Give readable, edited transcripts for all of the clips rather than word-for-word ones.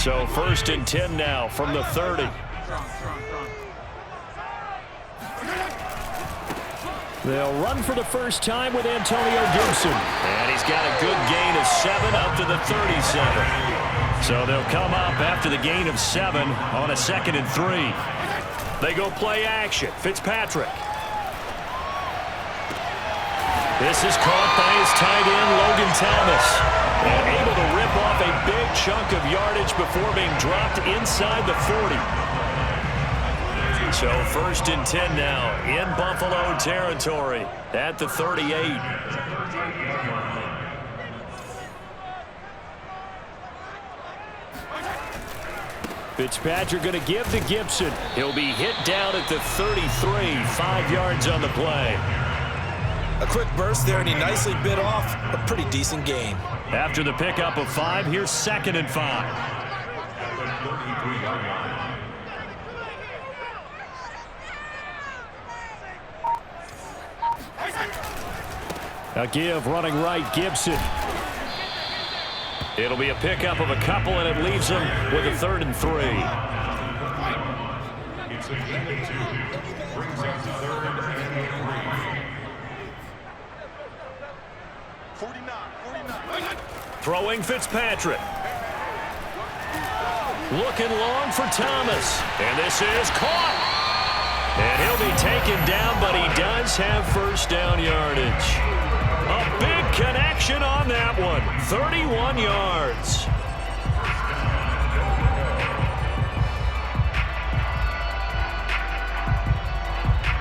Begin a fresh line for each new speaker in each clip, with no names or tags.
So 1st and 10 now from the 30. They'll run for the first time with Antonio Gibson. And he's got a good gain of 7 up to the 37. So they'll come up after the gain of 7 on a 2nd and 3. They go play action. Fitzpatrick. This is caught by his tight end, Logan Thomas. And able to rip off a big chunk of yardage before being dropped inside the 40. So 1st and 10 now in Buffalo territory at the 38. Fitzpatrick going to give to Gibson. He'll be hit down at the 33, 5 yards on the play.
A quick burst there, and he nicely bit off a pretty decent gain.
After the pickup of 5, here's 2nd and 5. A give running right, Gibson. It'll be a pickup of a couple, and it leaves him with a 3rd and 3. It's a 2. Brings up 3rd and 3. 49. Throwing Fitzpatrick. Looking long for Thomas. And this is caught. And he'll be taken down, but he does have 1st down yardage. A big connection on that one. 31 yards.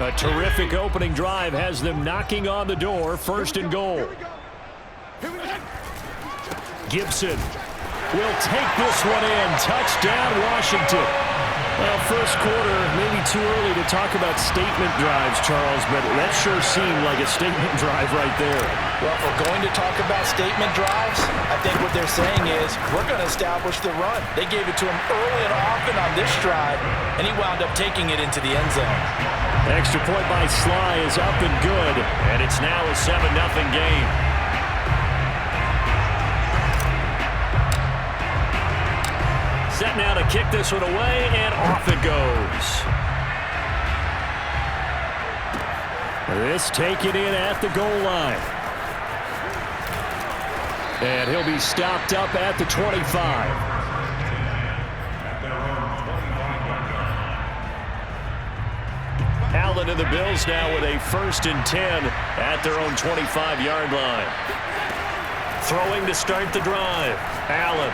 A terrific opening drive has them knocking on the door. 1st and goal. Gibson will take this one in. Touchdown, Washington. Well, 1st quarter, maybe too early to talk about statement drives, Charles, but that sure seemed like a statement drive right there.
Well, if we're going to talk about statement drives, I think what they're saying is we're going to establish the run. They gave it to him early and often on this drive, and he wound up taking it into the end zone.
Extra point by Sly is up and good, and it's now a 7-0 game. Set now to kick this one away, and off it goes. This taken in at the goal line. And he'll be stopped up at the 25. Allen and the Bills now with a 1st and 10 at their own 25-yard line. Throwing to start the drive. Allen.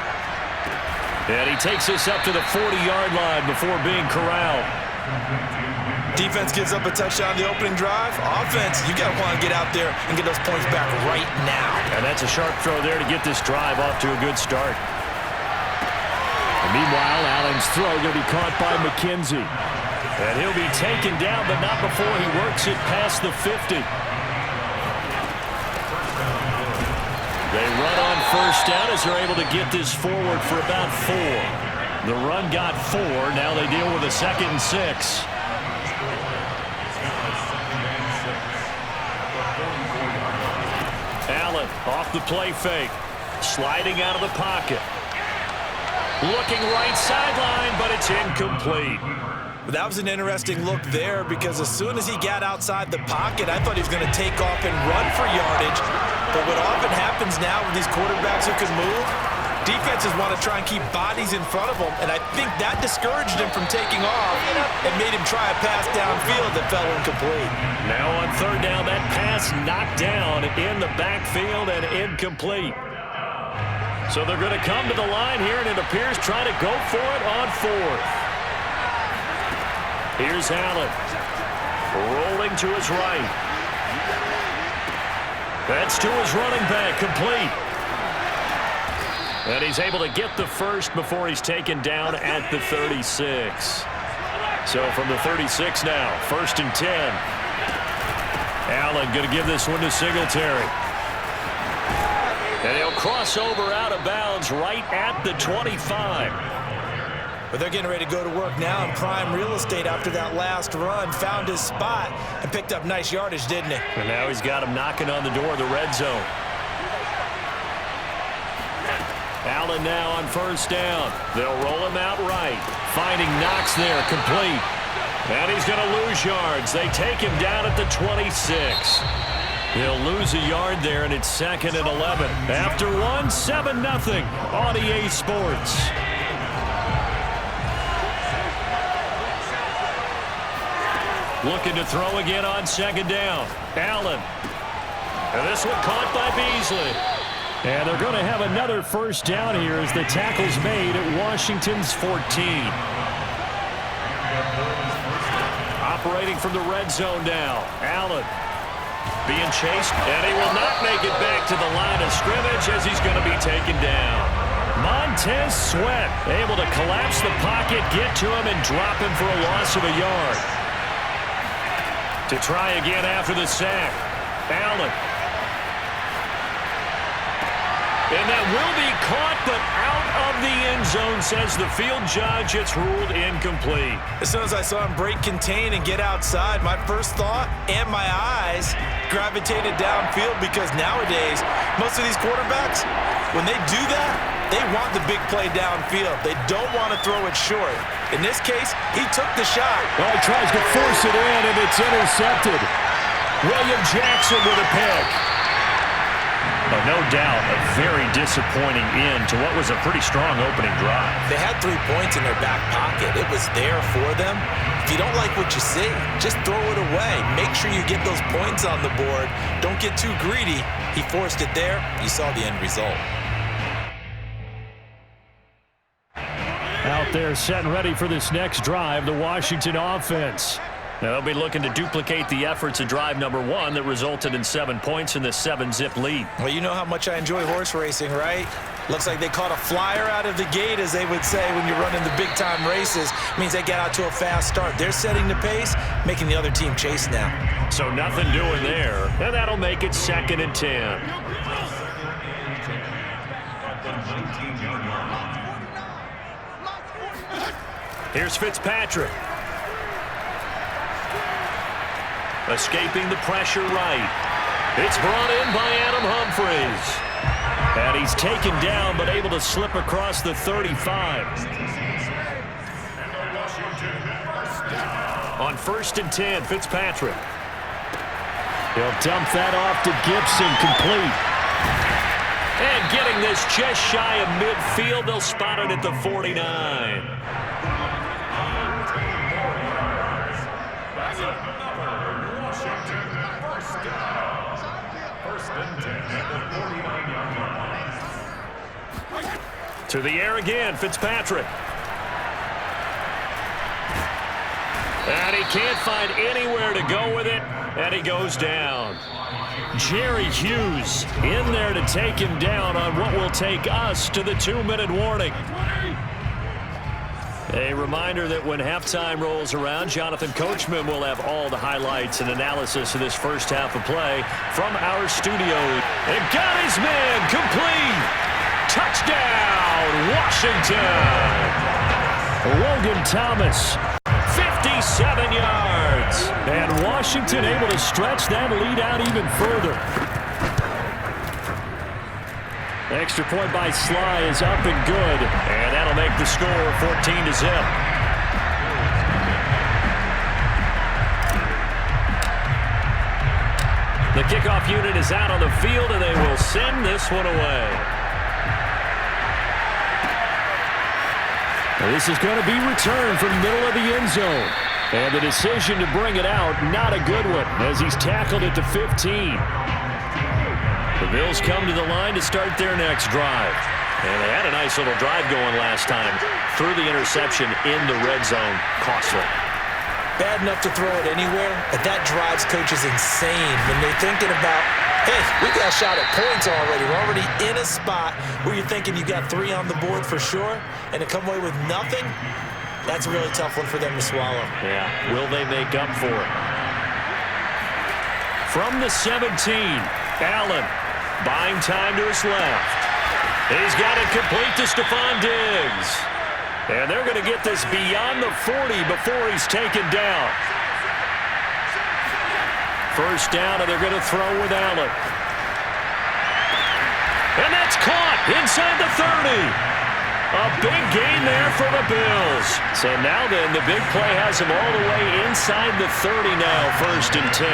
And he takes us up to the 40-yard line before being corralled.
Defense gives up a touchdown on the opening drive. Offense, you got to want to get out there and get those points back right now.
And that's a sharp throw there to get this drive off to a good start. And meanwhile, Allen's throw going to be caught by McKenzie. And he'll be taken down, but not before he works it past the 50. They run on 1st down as they're able to get this forward for about 4. The run got 4. Now they deal with a 2nd and 6. Allen off the play fake. Sliding out of the pocket. Looking right sideline, but it's incomplete.
That was an interesting look there because as soon as he got outside the pocket, I thought he was going to take off and run for yardage. But what often happens now with these quarterbacks who can move, defenses want to try and keep bodies in front of them, and I think that discouraged him from taking off and made him try a pass downfield that fell incomplete.
Now on 3rd down, that pass knocked down in the backfield and incomplete. So they're going to come to the line here, and it appears trying to go for it on 4th. Here's Allen. Rolling to his right. That's to his running back, complete. And he's able to get the 1st before he's taken down at the 36. So from the 36 now, 1st and 10. Allen going to give this one to Singletary. And he'll cross over out of bounds right at the 25.
But they're getting ready to go to work now in prime real estate after that last run. Found his spot and picked up nice yardage, didn't he?
And now he's got him knocking on the door of the red zone. Allen now on first down. They'll roll him out right. Finding Knox there, complete. And he's going to lose yards. They take him down at the 26. He'll lose a yard there, and it's 2nd and 11. After 7-0 on EA Sports. Looking to throw again on 2nd down. Allen. And this one caught by Beasley. And they're going to have another first down here as the tackle's made at Washington's 14. Operating from the red zone now. Allen being chased, and he will not make it back to the line of scrimmage as he's going to be taken down. Montez Sweat able to collapse the pocket, get to him, and drop him for a loss of a yard. To try again after the sack. Allen. And that will be caught, but out of the end zone, says the field judge. It's ruled incomplete.
As soon as I saw him break contain and get outside, my first thought and my eyes gravitated downfield, because nowadays, most of these quarterbacks, when they do that, they want the big play downfield. They don't want to throw it short. In this case, he took the shot.
Well, he tries to force it in, and it's intercepted. William Jackson with a pick. But no doubt, a very disappointing end to what was a pretty strong opening drive.
They had 3 points in their back pocket. It was there for them. If you don't like what you see, just throw it away. Make sure you get those points on the board. Don't get too greedy. He forced it there. You saw the end result.
Out there set and ready for this next drive, the Washington offense. Now they'll be looking to duplicate the efforts of drive number 1 that resulted in 7 points in the 7-zip lead.
Well, you know how much I enjoy horse racing, right? Looks like they caught a flyer out of the gate, as they would say when you're running the big-time races. Means they get out to a fast start. They're setting the pace, making the other team chase now. So nothing doing there, and that'll make it 2nd and 10. Here's Fitzpatrick. Escaping the pressure right. It's brought in by Adam Humphries. And he's taken down, but able to slip across the 35. On 1st and 10, Fitzpatrick. He'll dump that off to Gibson, complete. And getting this just shy of midfield, they'll spot it at the 49. To the air again, Fitzpatrick. And he can't find anywhere to go with it, and he goes down. Jerry Hughes in there to take him down on what will take us to the 2-minute warning. A reminder that when halftime rolls around, Jonathan Coachman will have all the highlights and analysis of this first half of play from our studio. And got his man complete. Touchdown, Washington. Logan Thomas, 57 yards. And Washington able to stretch that lead out even further. Extra point by Sly is up and good. And that'll make the score 14-0. The kickoff unit is out on the field, and they will send this one away. This is going to be returned from the middle of the end zone. And the decision to bring it out, not a good one, as he's tackled at the 15. The Bills come to the line to start their next drive. And they had a nice little drive going last time. Threw the interception in the red zone. Costly. Bad enough to throw it anywhere, but that drives coaches insane when they're thinking about, hey, we got a shot at points already. We're already in a spot where you're thinking you got 3 on the board for sure, and to come away with nothing, that's a really tough one for them to swallow. Yeah, will they make up for it? From the 17, Allen buying time to his left. He's got it complete to Stephon Diggs. And they're going to get this beyond the 40 before he's taken down. First down, and they're going to throw with Allen. And that's caught.
inside the 30. A big gain there for the Bills. So now then, the big play has him all the way inside the 30 now, 1st and 10.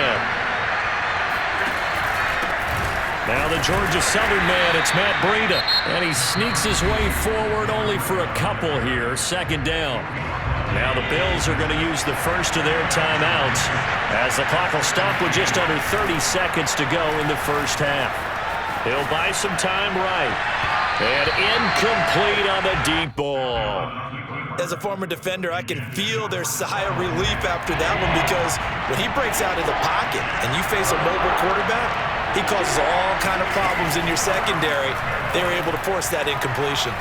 Now the Georgia Southern man, it's Matt Breida. And he sneaks his way forward only for a couple here, 2nd down. Now the Bills are going to use the first of their timeouts as the clock will stop with just under 30 seconds to go in the first half. He'll buy some time right. And incomplete on the deep ball.
As a former defender, I can feel their sigh of relief after that one, because when he breaks out of the pocket and you face a mobile quarterback, he causes all kind of problems in your secondary. They were able to force that incompletion.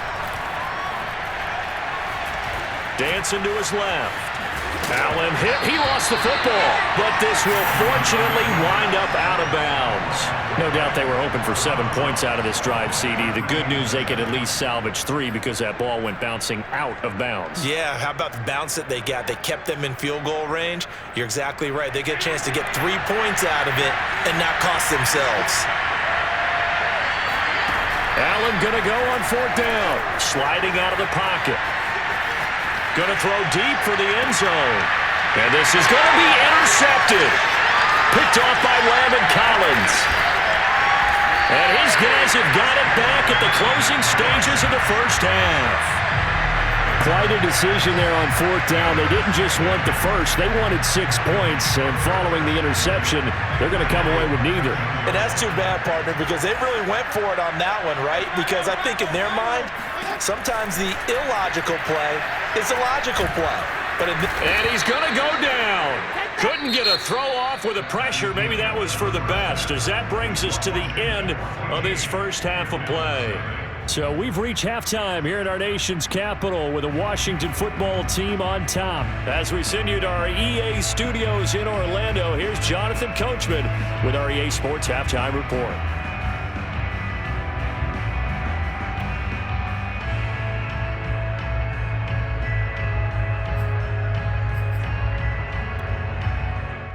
Dancing to his left. Allen hit. He lost the football, but this will fortunately wind up out of bounds. No doubt they were hoping for 7 points out of this drive, CD. The good news, they could at least salvage 3 because that ball went bouncing out of bounds.
Yeah, how about the bounce that they got? They kept them in field goal range. You're exactly right. They get a chance to get 3 points out of it and not cost themselves.
Allen going to go on 4th down. Sliding out of the pocket. Going to throw deep for the end zone. And this is going to be intercepted. Picked off by Landon Collins. And his guys have got it back at the closing stages of the first half. Quite a decision there on 4th down. They didn't just want the first. They wanted 6 points. And following the interception, they're going to come away with neither.
And that's too bad, partner, because they really went for it on that one, right? Because I think in their mind, sometimes the illogical play is a logical play.
And he's going to go down. Couldn't get a throw off with the pressure. Maybe that was for the best, as that brings us to the end of this first half of play. So we've reached halftime here at our nation's capital with the Washington football team on top. As we send you to our EA studios in Orlando, here's Jonathan Coachman with our EA Sports Halftime Report.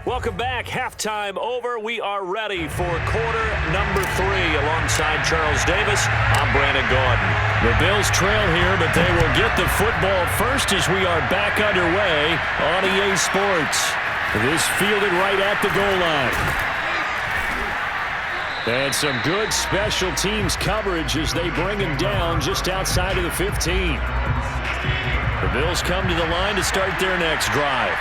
Welcome back. Halftime over. We are ready for quarter number 3 alongside Charles Davis. I'm Brandon Gordon. The Bills trail here, but they will get the football first as we are back underway on EA Sports. This fielded right at the goal line. And some good special teams coverage as they bring him down just outside of the 15. The Bills come to the line to start their next drive.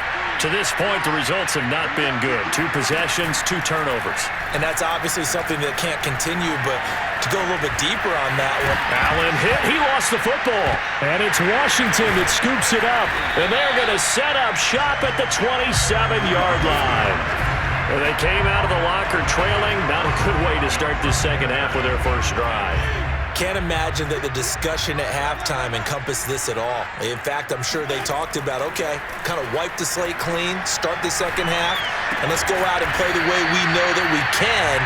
To this point, the results have not been good. 2 possessions, 2 turnovers.
And that's obviously something that can't continue, but to go a little bit deeper on that one.
Allen hit. He lost the football. And it's Washington that scoops it up. And they're going to set up shop at the 27-yard line. And they came out of the locker trailing. Not a good way to start this second half with their first drive.
Can't imagine that the discussion at halftime encompassed this at all. In fact, I'm sure they talked about, okay, kind of wipe the slate clean, start the second half, and let's go out and play the way we know that we can.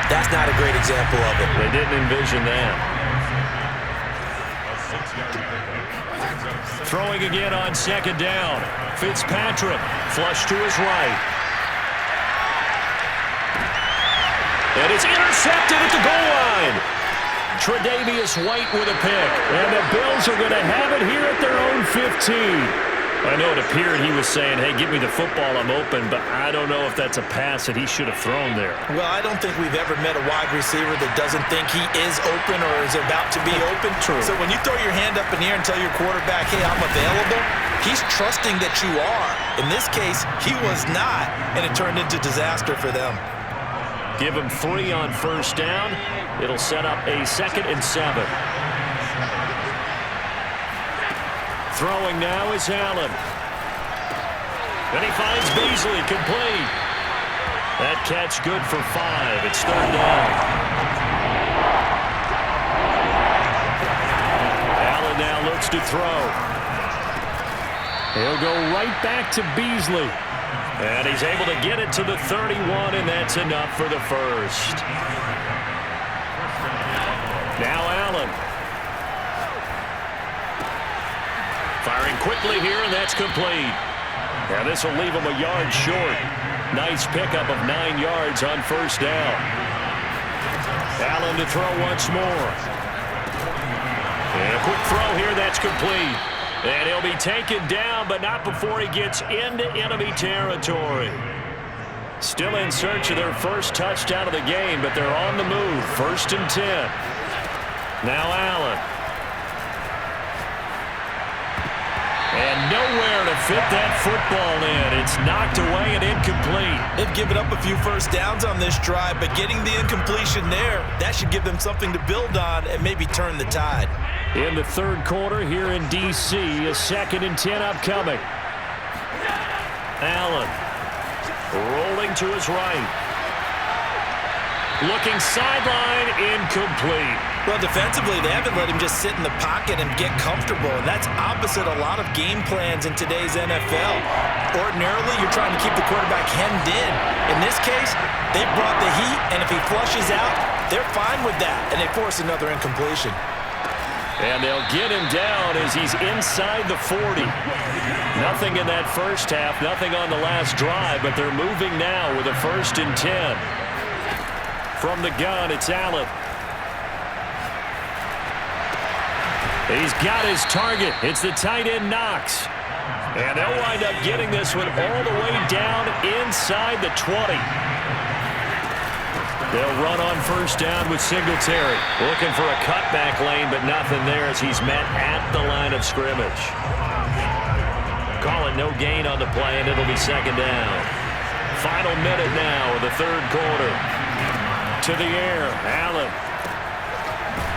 That's not a great example of it.
They didn't envision that. Throwing again on 2nd down. Fitzpatrick, flush to his right. And it's intercepted at the goal line. Tre'Davious White with a pick. And the Bills are going to have it here at their own 15. I know it appeared he was saying, hey, give me the football, I'm open, but I don't know if that's a pass that he should have thrown there.
Well, I don't think we've ever met a wide receiver that doesn't think he is open or is about to be open.
True.
So when you throw your hand up in the air and tell your quarterback, hey, I'm available, he's trusting that you are. In this case, he was not, and it turned into disaster for them.
Give him 3 on 1st down. It'll set up a 2nd and 7. Throwing now is Allen. Then he finds Beasley, complete. That catch good for 5. It's 3rd down. Allen now looks to throw. He'll go right back to Beasley. And he's able to get it to the 31, and that's enough for the first. Now Allen. Firing quickly here, and that's complete. Now this will leave him a yard short. Nice pickup of 9 yards on 1st down. Allen to throw once more. And a quick throw here, that's complete. And he'll be taken down, but not before he gets into enemy territory. Still in search of their first touchdown of the game, but they're on the move. 1st and 10. Now Allen. And nowhere to fit that football in. It's knocked away and incomplete.
They've given up a few first downs on this drive, but getting the incompletion there, that should give them something to build on and maybe turn the tide.
In the 3rd quarter here in D.C., a 2nd and 10 upcoming. Allen rolling to his right. Looking sideline, incomplete.
Well, defensively, they haven't let him just sit in the pocket and get comfortable, and that's opposite a lot of game plans in today's NFL. Ordinarily, you're trying to keep the quarterback hemmed in. In this case, they brought the heat, and if he flushes out, they're fine with that, and they force another incompletion.
And they'll get him down as he's inside the 40. Nothing in that first half, nothing on the last drive, but they're moving now with a 1st and 10. From the gun, it's Allen. He's got his target. It's the tight end Knox. And they'll wind up getting this one all the way down inside the 20. They'll run on 1st down with Singletary. Looking for a cutback lane, but nothing there as he's met at the line of scrimmage. Call it no gain on the play, and it'll be 2nd down. Final minute now of the 3rd quarter. To the air, Allen.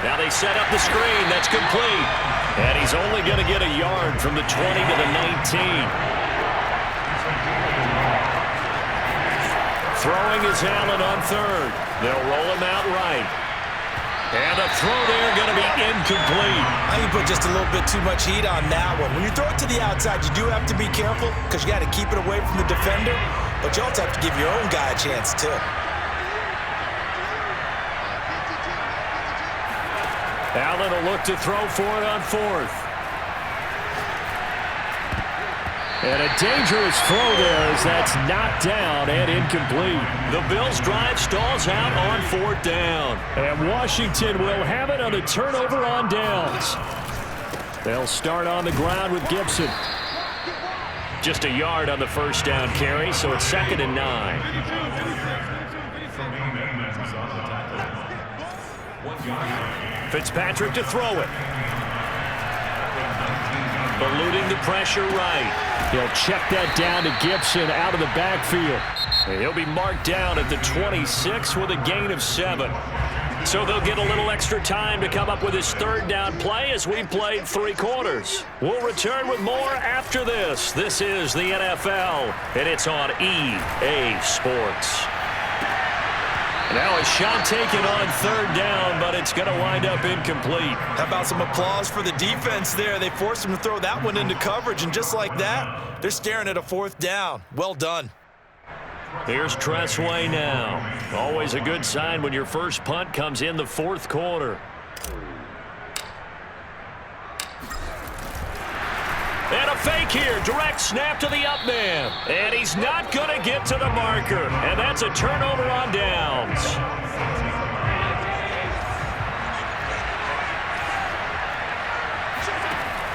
Now they set up the screen. That's complete. And he's only going to get a yard from the 20 to the 19. Throwing is Allen on 3rd. They'll roll him out right. And the throw there going to be incomplete.
I think you put just a little bit too much heat on that one. When you throw it to the outside, you do have to be careful because you got to keep it away from the defender. But you also have to give your own guy a chance, too.
Allen will look to throw for it on 4th. And a dangerous throw there as that's knocked down and incomplete. The Bills' drive stalls out on 4th down. And Washington will have it on a turnover on downs. They'll start on the ground with Gibson. Just a yard on the 1st down carry, so it's 2nd and 9. Fitzpatrick to throw it. Eluding the pressure right. He'll check that down to Gibson out of the backfield. And he'll be marked down at the 26 with a gain of 7. So they'll get a little extra time to come up with his 3rd down play as we played 3 quarters. We'll return with more after this. This is the NFL, and it's on EA Sports. Now a shot taken on 3rd down, but it's going to wind up incomplete.
How about some applause for the defense there? They forced him to throw that one into coverage, and just like that, they're staring at a 4th down. Well done.
Here's Tressway now. Always a good sign when your first punt comes in the 4th quarter. And a fake here. Direct snap to the up man. And he's not going to get to the marker. And that's a turnover on downs.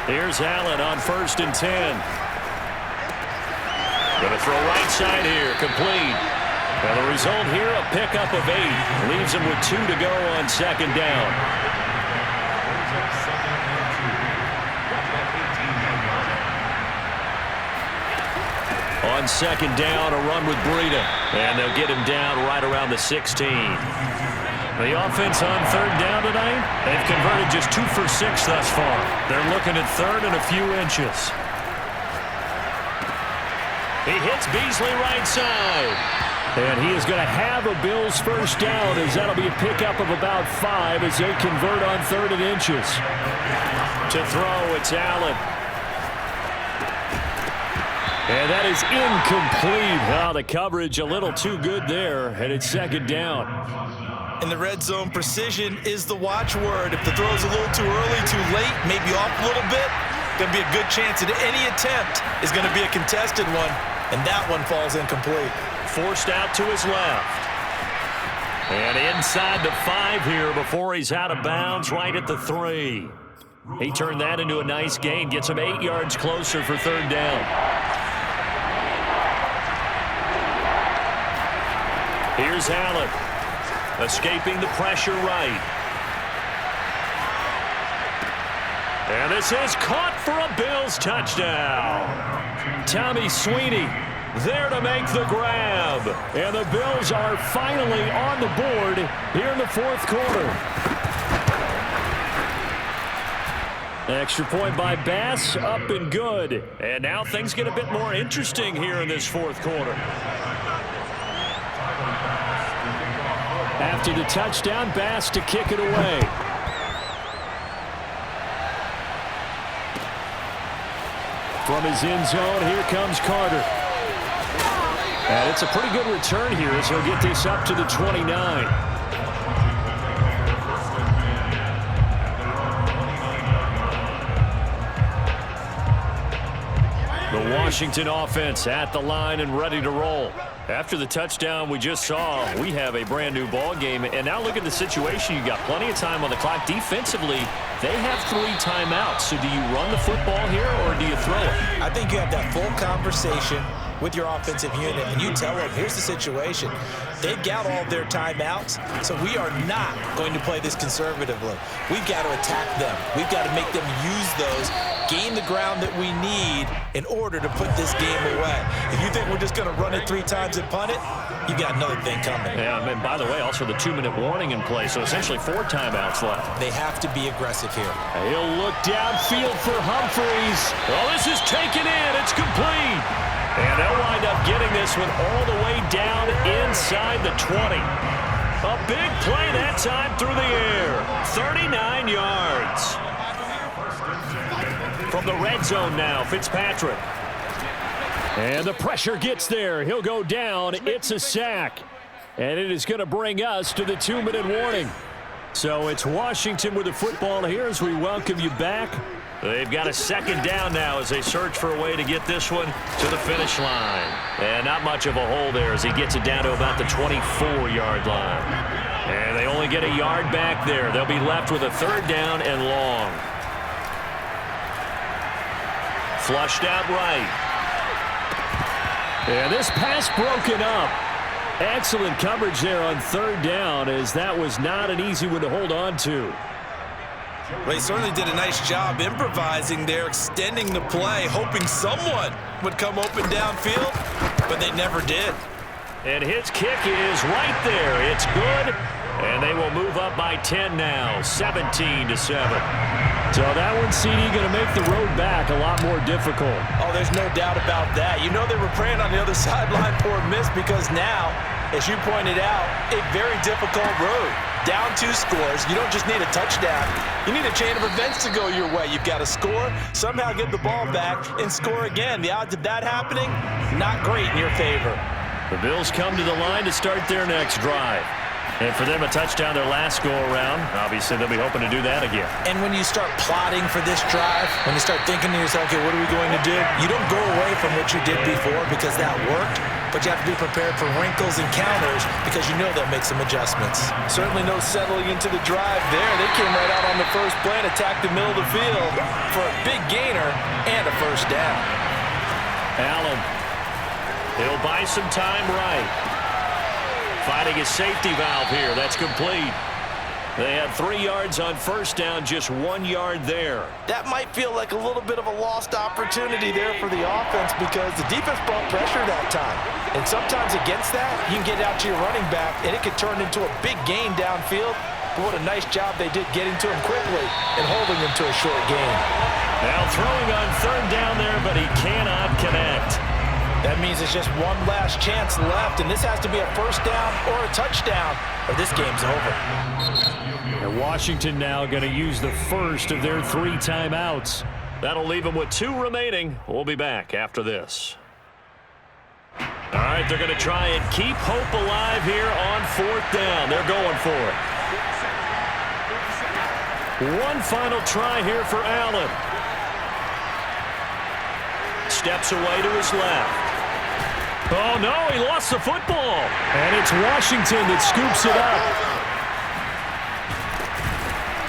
Here's Allen on 1st and 10. Going to throw right side here. Complete. And the result here, a pickup of 8. Leaves him with 2 to go on 2nd down. On 2nd down, a run with Breida. And they'll get him down right around the 16. The offense on 3rd down tonight, they've converted just 2 for 6 thus far. They're looking at 3rd and a few inches. He hits Beasley right side. And he is going to have a Bills 1st down as that'll be a pickup of about 5 as they convert on 3rd and inches. To throw, it's Allen. And that is incomplete. Oh, the coverage a little too good there, and it's 2nd down.
In the red zone, precision is the watchword. If the throw's a little too early, too late, maybe off a little bit, going to be a good chance that any attempt is going to be a contested one, and that one falls incomplete.
Forced out to his left. And inside the 5 here before he's out of bounds right at the 3. He turned that into a nice gain, gets him 8 yards closer for third down. Here's Allen, escaping the pressure right. And this is caught for a Bills touchdown. Tommy Sweeney there to make the grab. And the Bills are finally on the board here in the fourth quarter. Extra point by Bass, up and good. And now things get a bit more interesting here in this fourth quarter. After the touchdown, Bass to kick it away. From his end zone, here comes Carter. And it's a pretty good return here as he'll get this up to the 29. The Washington offense at the line and ready to roll. After the touchdown we just saw, we have a brand new ball game. And now look at the situation. You got plenty of time on the clock. Defensively, they have 3 timeouts. So do you run the football here or do you throw it?
I think you have that full conversation with your offensive unit, and you tell them, here's the situation. They've got all of their timeouts, so we are not going to play this conservatively. We've got to attack them. We've got to make them use those, gain the ground that we need in order to put this game away. If you think we're just going to run it 3 times and punt it, you've got another thing coming.
Yeah, and by the way, also the 2-minute warning in play, so essentially 4 timeouts left.
They have to be aggressive here.
He'll look downfield for Humphreys. Oh, this is taken in. It's complete. And they'll wind up getting this one all the way down inside the 20. A big play that time through the air. 39 yards. From the red zone now, Fitzpatrick. And the pressure gets there. He'll go down. It's a sack. And it is going to bring us to the 2-minute warning. So it's Washington with the football here as we welcome you back. They've got a second down now as they search for a way to get this one to the finish line. And not much of a hole there as he gets it down to about the 24-yard line. And they only get a yard back there. They'll be left with a 3rd down and long. Flushed out right. And this pass broken up. Excellent coverage there on 3rd down as that was not an easy one to hold on to.
Well, he certainly did a nice job improvising there, extending the play, hoping someone would come open downfield, but they never did.
And his kick is right there. It's good, and they will move up by 10 now, 17-7. So that one, CD, going to make the road back a lot more difficult.
Oh, there's no doubt about that. You know they were praying on the other sideline for a miss because now, as you pointed out, a very difficult road. Down 2 scores. You don't just need a touchdown. You need a chain of events to go your way. You've got to score, somehow get the ball back, and score again. The odds of that happening, not great in your favor.
The Bills come to the line to start their next drive. And for them, a touchdown their last go-around. Obviously, they'll be hoping to do that again.
And when you start plotting for this drive, when you start thinking to yourself, okay, what are we going to do? You don't go away from what you did before because that worked, but you have to be prepared for wrinkles and counters because you know they'll make some adjustments. Certainly no settling into the drive there. They came right out on the first play and attacked the middle of the field for a big gainer and a 1st down.
Allen, he'll buy some time right. Finding his safety valve here. That's complete. They had 3 yards on 1st down, just 1 yard there.
That might feel like a little bit of a lost opportunity there for the offense because the defense brought pressure that time. And sometimes against that, you can get out to your running back, and it could turn into a big gain downfield. But what a nice job they did getting to him quickly and holding him to a short gain.
Now throwing on 3rd down there, but he cannot connect.
That means it's just one last chance left, and this has to be a 1st down or a touchdown, or this game's over.
And Washington now going to use the first of their 3 timeouts. That'll leave them with 2 remaining. We'll be back after this. All right, they're going to try and keep hope alive here on 4th down. They're going for it. One final try here for Allen. Steps away to his left. Oh, no, he lost the football. And it's Washington that scoops it up.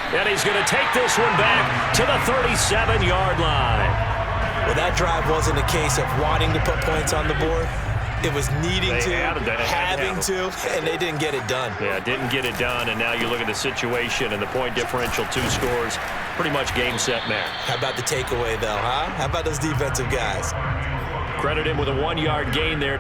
And he's going to take this one back to the 37-yard line.
Well, that drive wasn't a case of wanting to put points on the board. It was needing having to, and they didn't get it done.
Yeah, didn't get it done, and now you look at the situation and the point differential, 2 scores, pretty much game, set, match.
How about the takeaway, though, huh? How about those defensive guys?
Credit him with a 1-yard gain there.